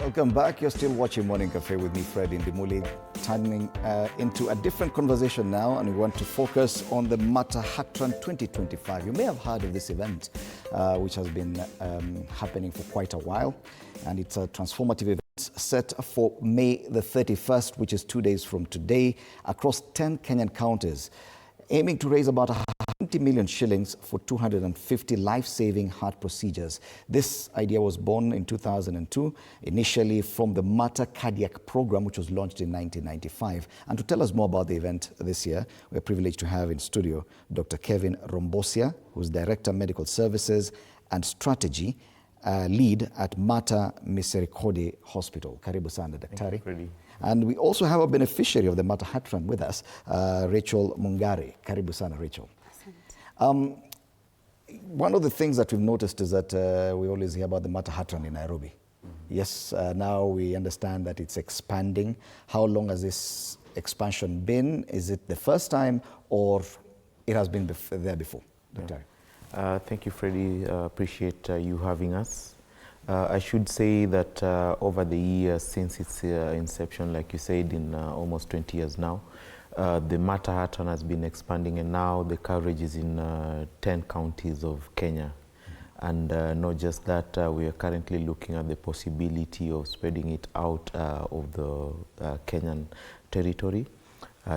Welcome back. You're still watching Morning Cafe with me, Fred Indimuli, turning into a different conversation now, and we want to focus on the Matahatran 2025. You may have heard of this event, which has been happening for quite a while, and it's a transformative event set for May the 31st, which is 2 days from today, across 10 Kenyan counties, aiming to raise about 20 million shillings for 250 life-saving heart procedures. This idea was born in 2002, initially from the Mata Cardiac Program, which was launched in 1995. And to tell us more about the event this year, we're privileged to have in studio Dr. Kevin Rombosia, who's Director Medical Services and Strategy Lead at Mata Misericorde Hospital. Karibu sana, Daktari. Thank you, and we also have a beneficiary of the Matahatran with us, Rachel Mungare. Karibu sana, Rachel. One of the things that we've noticed is that we always hear about the Matahatran in Nairobi. Mm-hmm. Yes, now we understand that it's expanding. How long has this expansion been? Is it the first time or it has been there before? Dr. Thank you, Freddie. Appreciate you having us. I should say that over the years since its inception, like you said, in almost 20 years now, the Matahatran has been expanding, and now the coverage is in 10 counties of Kenya. And not just that, we are currently looking at the possibility of spreading it out of the Kenyan territory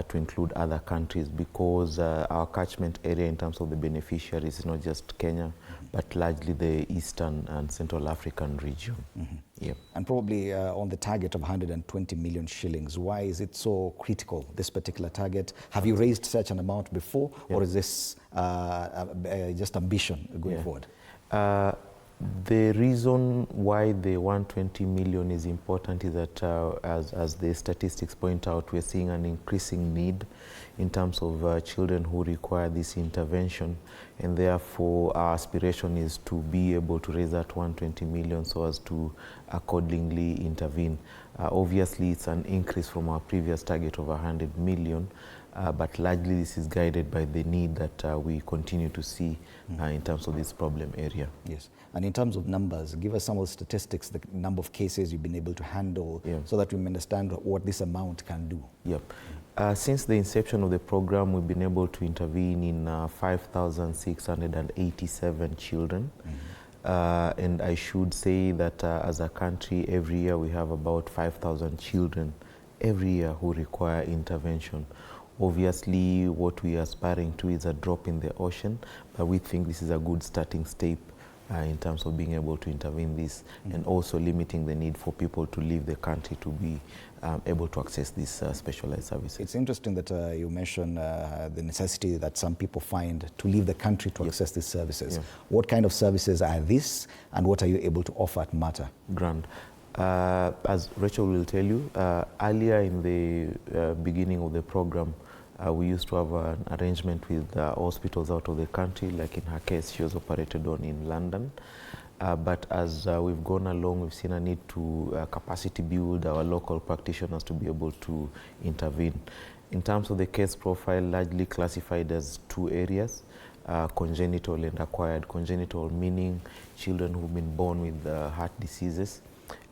to include other countries, because our catchment area in terms of the beneficiaries is not just Kenya, but largely the Eastern and Central African region. Mm-hmm. Yep. And probably on the target of 120 million shillings, why is it so critical, this particular target? Have you raised such an amount before, or is this just ambition going forward? The reason why the 120 million is important is that, as the statistics point out, we're seeing an increasing need in terms of children who require this intervention, and therefore our aspiration is to be able to raise that 120 million so as to accordingly intervene. Obviously, it's an increase from our previous target of 100 million, but largely this is guided by the need that we continue to see in terms of this problem area. Yes, and in terms of numbers, give us some of the statistics, the number of cases you've been able to handle, so that we understand what this amount can do. Yep. Since the inception of the program, we've been able to intervene in 5,687 children. And I should say that as a country, every year we have about 5,000 children every year who require intervention. Obviously, what we are aspiring to is a drop in the ocean, but we think this is a good starting step in terms of being able to intervene this, and also limiting the need for people to leave the country to be able to access these specialized services. It's interesting that you mentioned the necessity that some people find to leave the country to access these services. What kind of services are these, and what are you able to offer at Mata? Grand. As Rachel will tell you, earlier in the beginning of the program, we used to have an arrangement with hospitals out of the country. Like in her case, she was operated on in London. But as we've gone along, we've seen a need to capacity build our local practitioners to be able to intervene. In terms of the case profile, largely classified as two areas, congenital and acquired. Congenital meaning children who've been born with heart diseases,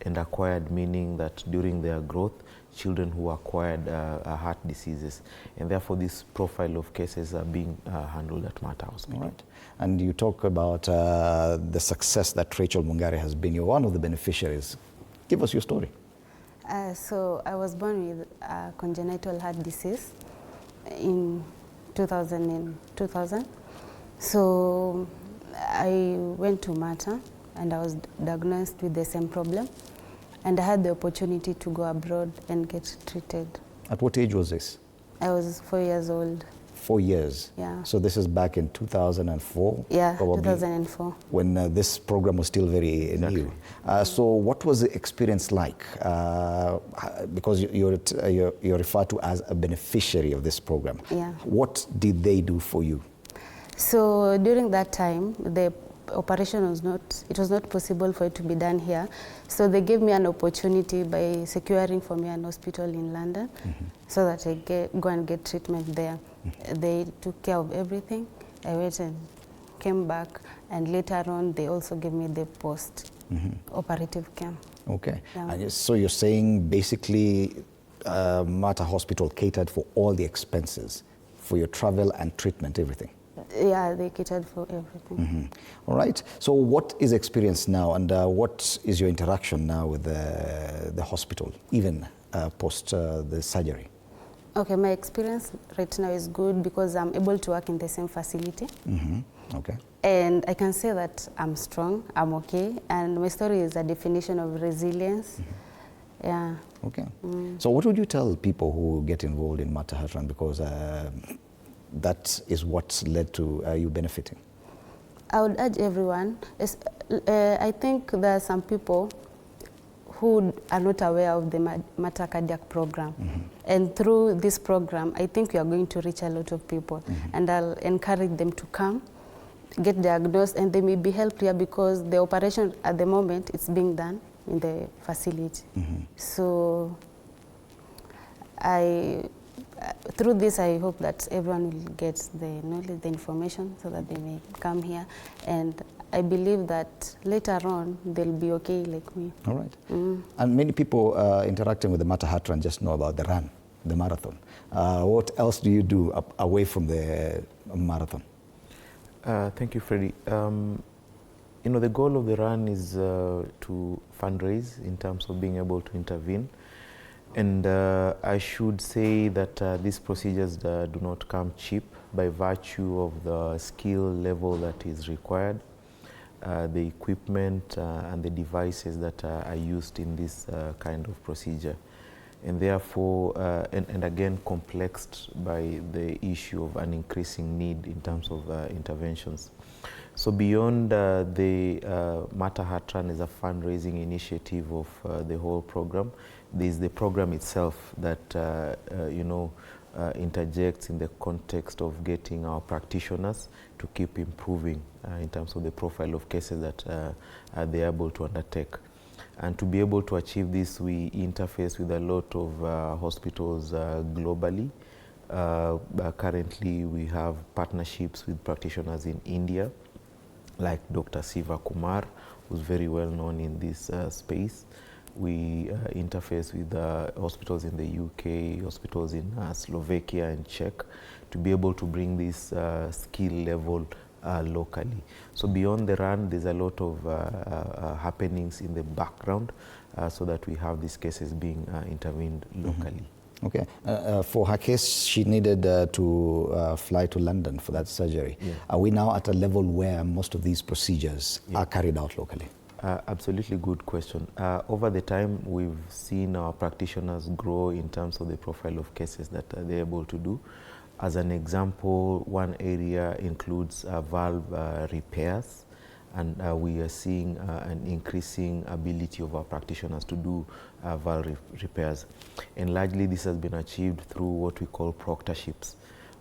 and acquired meaning that during their growth, children who acquired heart diseases. And therefore, this profile of cases are being handled at Mata Hospital. Right. And you talk about the success that Rachel Mungare has been. You're one of the beneficiaries. Give us your story. So I was born with congenital heart disease in 2000. So I went to Mata, and I was diagnosed with the same problem, and I had the opportunity to go abroad and get treated. At what age was this? I was 4 years old. 4 years? Yeah. So this is back in 2004? Yeah, probably, 2004. When this program was still very new. So what was the experience like? Because you're referred to as a beneficiary of this program. Yeah. What did they do for you? So during that time, the operation was not possible for it to be done here. So they gave me an opportunity by securing for me an hospital in London, so that I go and get treatment there. They took care of everything. I went and came back, and later on they also gave me the post-operative care. Okay. Yeah. And so you're saying basically Mater Hospital catered for all the expenses for your travel and treatment, everything? Yeah, they catered for everything. All right. So what is experience now, and what is your interaction now with the hospital, even post the surgery? Okay, my experience right now is good because I'm able to work in the same facility. Okay. And I can say that I'm strong, I'm okay, and my story is a definition of resilience. Yeah. Okay. So what would you tell people who get involved in Mater Hatran, because that is what led to you benefiting? I would urge everyone, I think there are some people who are not aware of the Mater Cardiac program. And through this program, I think we are going to reach a lot of people. And I'll encourage them to come, get diagnosed, and they may be helped here because the operation at the moment is being done in the facility. So through this, I hope that everyone will get the knowledge, the information, so that they may come here. And I believe that later on, they'll be okay like me. All right. And many people interacting with the Mater Hatran just know about the run, the marathon. What else do you do away from the marathon? Thank you, Freddie. You know, the goal of the run is to fundraise in terms of being able to intervene. And I should say that these procedures do not come cheap by virtue of the skill level that is required, the equipment and the devices that are used in this kind of procedure. And therefore, and again, complexed by the issue of an increasing need in terms of interventions. So beyond the Mater Hatran is a fundraising initiative of the whole program. There's the program itself that, you know, interjects in the context of getting our practitioners to keep improving in terms of the profile of cases that they're able to undertake. And to be able to achieve this, we interface with a lot of hospitals globally. Currently, we have partnerships with practitioners in India, like Dr. Siva Kumar, who's very well known in this space. We interface with hospitals in the UK, hospitals in Slovakia and Czech, to be able to bring this skill level locally. So beyond the run, there's a lot of happenings in the background so that we have these cases being intervened locally. Okay. For her case, she needed to fly to London for that surgery. Yeah. Are we now at a level where most of these procedures are carried out locally? Absolutely good question. Over the time, we've seen our practitioners grow in terms of the profile of cases that they're able to do. As an example, one area includes valve repairs, and we are seeing an increasing ability of our practitioners to do valve repairs. And largely this has been achieved through what we call proctorships,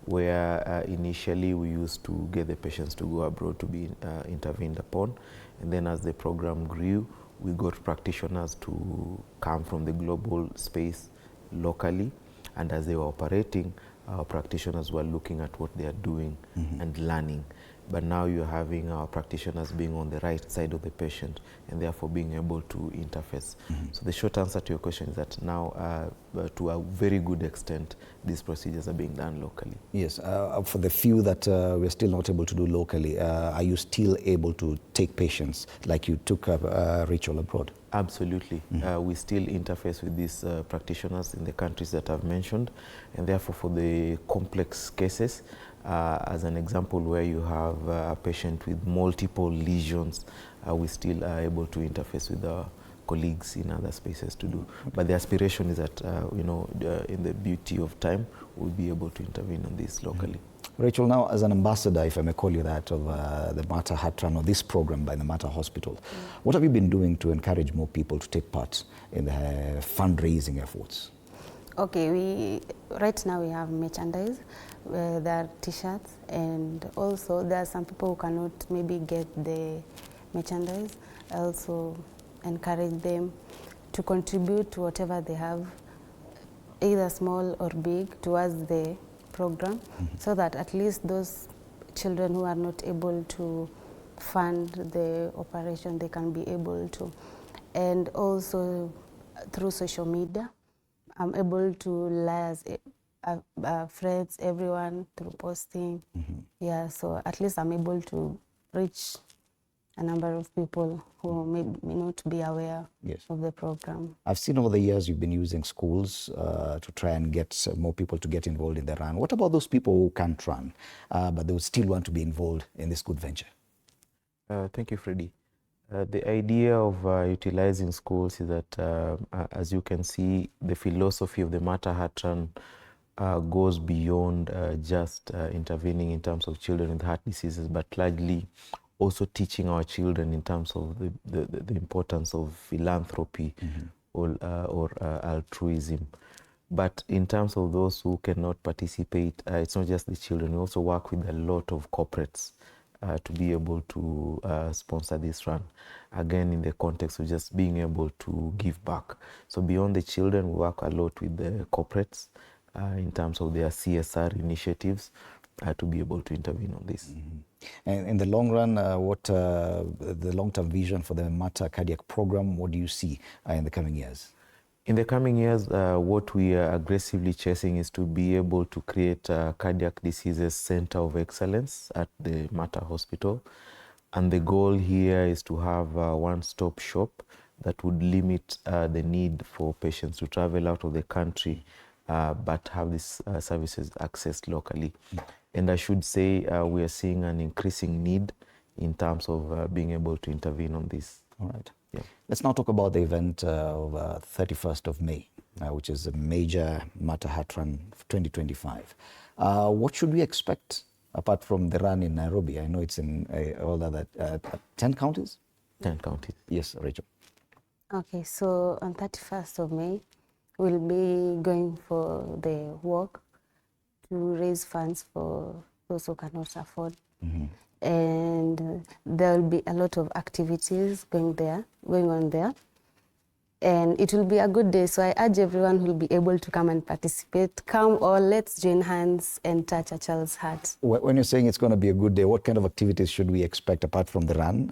where initially we used to get the patients to go abroad to be intervened upon. And then as the program grew, we got practitioners to come from the global space locally. And as they were operating, our practitioners were looking at what they are doing and learning. But now you're having our practitioners being on the right side of the patient and therefore being able to interface. So the short answer to your question is that now, to a very good extent, these procedures are being done locally. Yes. For the few that we're still not able to do locally, are you still able to take patients like you took Rachel abroad? Absolutely. We still interface with these practitioners in the countries that I've mentioned, and therefore for the complex cases, as an example where you have a patient with multiple lesions, we still are able to interface with our colleagues in other spaces to do. But the aspiration is that, you know, in the beauty of time, we'll be able to intervene on this locally. Rachel, now as an ambassador, if I may call you that, of the Mater Hatran, or this program by the Mater Hospital, what have you been doing to encourage more people to take part in the fundraising efforts? Okay, right now we have merchandise, there are t-shirts, and also there are some people who cannot maybe get the merchandise. I also encourage them to contribute to whatever they have, either small or big, towards the program, so that at least those children who are not able to fund the operation, they can be able to. And also through social media, I'm able to liaise friends, everyone through posting. Yeah, so at least I'm able to reach a number of people who may not be aware of the program. I've seen over the years you've been using schools to try and get more people to get involved in the run. What about those people who can't run, but they would still want to be involved in this good venture? Thank you, Freddie. The idea of utilizing schools is that, as you can see, the philosophy of the Mata Heart Run goes beyond just intervening in terms of children with heart diseases, but largely also teaching our children in terms of the importance of philanthropy or altruism. But in terms of those who cannot participate, it's not just the children. We also work with a lot of corporates to be able to sponsor this run. Again, in the context of just being able to give back. So beyond the children, we work a lot with the corporates in terms of their CSR initiatives to be able to intervene on this. And in the long run, what the long-term vision for the Mata Cardiac Program, what do you see in the coming years? In the coming years, what we are aggressively chasing is to be able to create a cardiac diseases center of excellence at the Mata Hospital. And the goal here is to have a one-stop shop that would limit the need for patients to travel out of the country, but have these services accessed locally. And I should say we are seeing an increasing need in terms of being able to intervene on this. All right. Yeah. Let's now talk about the event of 31st of May, which is a major Mata Heart Run 2025. What should we expect apart from the run in Nairobi? I know it's in all other 10 counties? 10 counties. Yes, Rachel. Okay, so on 31st of May, we'll be going for the walk to raise funds for those who cannot afford. And there will be a lot of activities going on there. And it will be a good day, so I urge everyone who will be able to come and participate. Come all, let's join hands and touch a child's heart. When you're saying it's going to be a good day, what kind of activities should we expect apart from the run?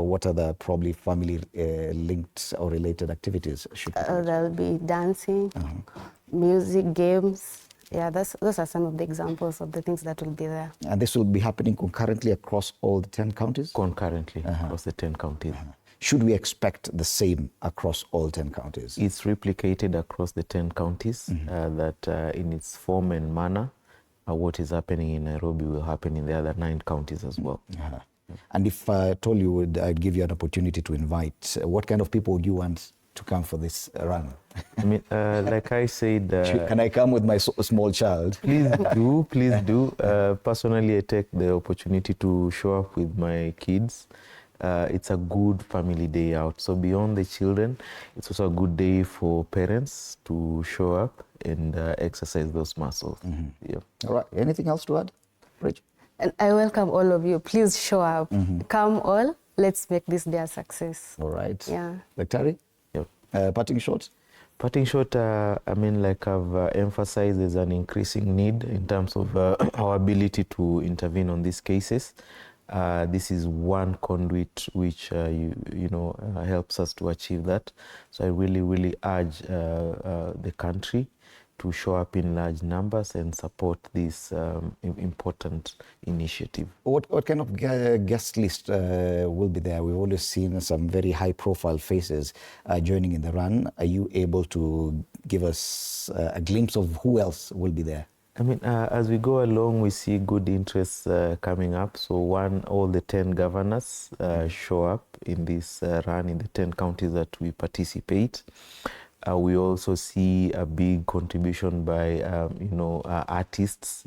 What are the probably family-linked or related activities? There'll be dancing, music, games. Yeah, those are some of the examples of the things that will be there. And this will be happening concurrently across all the 10 counties? Concurrently across the 10 counties. Should we expect the same across all 10 counties? It's replicated across the 10 counties, that in its form and manner, what is happening in Nairobi will happen in the other 9 counties as well. And if I told you I'd give you an opportunity to invite, what kind of people would you want to come for this run? I mean, like I said... Can I come with my small child? Please do, please do. Personally, I take the opportunity to show up with my kids. It's a good family day out. So beyond the children, it's also a good day for parents to show up and exercise those muscles. Yeah. All right. Anything else to add, Rich? And I welcome all of you. Please show up. Come all. Let's make this day a success. All right. Yeah. Dr. Yep. Parting shot? Parting shot, I mean, like I've emphasized, there's an increasing need in terms of our ability to intervene on these cases. This is one conduit which helps us to achieve that. So I really urge the country to show up in large numbers and support this important initiative. What kind of guest list will be there? We've always seen some very high-profile faces joining in the run. Are you able to give us a glimpse of who else will be there? I mean, as we go along, we see good interest coming up. So all the 10 governors show up in this run in the 10 counties that we participate. We also see a big contribution by, artists,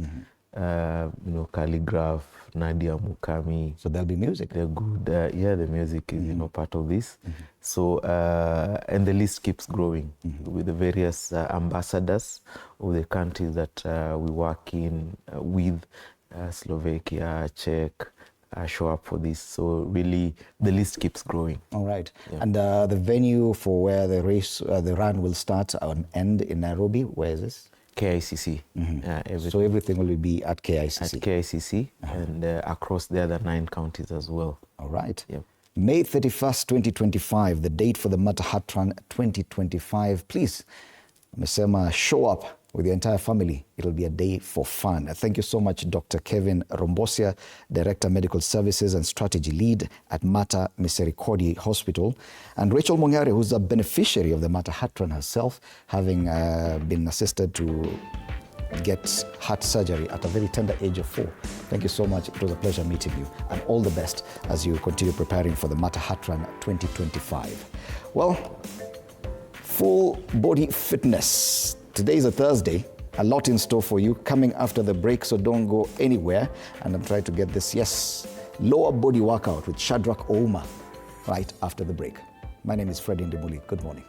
Calligraph, Nadia Mukami. So there'll be music. They're good. The music is, part of this. So, and the list keeps growing with the various ambassadors of the countries that we work in with, Slovakia, Czech, show up for this. So really, the list keeps growing. All right. Yeah. And the venue for where the run will start and end in Nairobi, where is this? KICC. So everything will be at KICC? At KICC and across the other 9 counties as well. All right. Yep. May 31st, 2025, the date for the Matahatran 2025. Please, Mesema, show up with your entire family. It'll be a day for fun. Thank you so much, Dr. Kevin Rombosia, Director, Medical Services and Strategy Lead at Mata Misericorde Hospital, and Rachel Mongare, who's a beneficiary of the Matahatran herself, having been assisted to get heart surgery at a very tender age of 4. Thank you so much. It was a pleasure meeting you, and all the best as you continue preparing for the Matahatran 2025. Well, full body fitness. Today is a Thursday. A lot in store for you coming after the break, so don't go anywhere. And I'm trying to get this, lower body workout with Shadrach Ouma right after the break. My name is Fred Indimuli. Good morning.